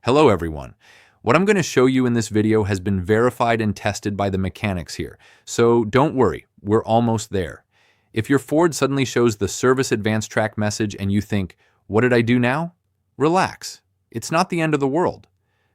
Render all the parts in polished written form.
Hello everyone. What I'm going to show you in this video has been verified and tested by the mechanics here, so don't worry, we're almost there. If your Ford suddenly shows the Service AdvanceTrac message and you think, what did I do now? Relax. It's not the end of the world.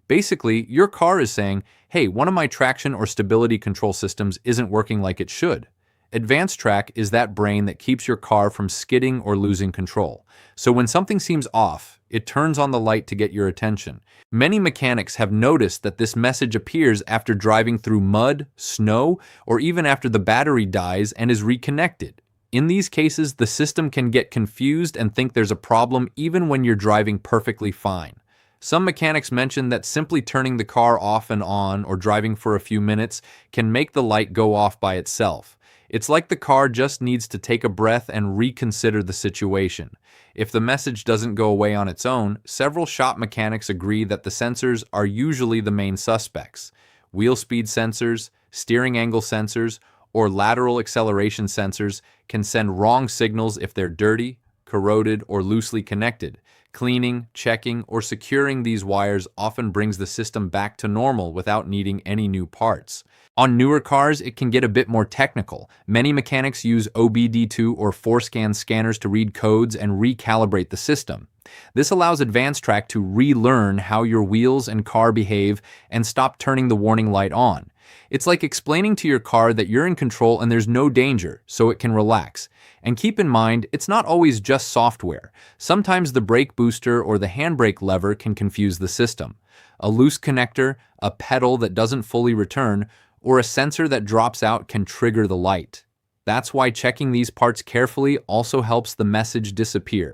Basically, your car is saying, hey, one of my traction or stability control systems isn't working like it should. AdvanceTrac is that brain that keeps your car from skidding or losing control. So when something seems off, it turns on the light to get your attention. Many mechanics have noticed that this message appears after driving through mud, snow, or even after the battery dies and is reconnected. In these cases, the system can get confused and think there's a problem even when you're driving perfectly fine. Some mechanics mention that simply turning the car off and on or driving for a few minutes can make the light go off by itself. It's like the car just needs to take a breath and reconsider the situation. If the message doesn't go away on its own, several shop mechanics agree that the sensors are usually the main suspects. Wheel speed sensors, steering angle sensors, or lateral acceleration sensors can send wrong signals if they're dirty, corroded, or loosely connected. Cleaning, checking, or securing these wires often brings the system back to normal without needing any new parts. On newer cars, it can get a bit more technical. Many mechanics use OBD2 or ForeScan scanners to read codes and recalibrate the system. This allows AdvanceTrac to relearn how your wheels and car behave and stop turning the warning light on. It's like explaining to your car that you're in control and there's no danger, so it can relax. And keep in mind, it's not always just software. Sometimes the brake booster or the handbrake lever can confuse the system. A loose connector, a pedal that doesn't fully return, or a sensor that drops out can trigger the light. That's why checking these parts carefully also helps the message disappear.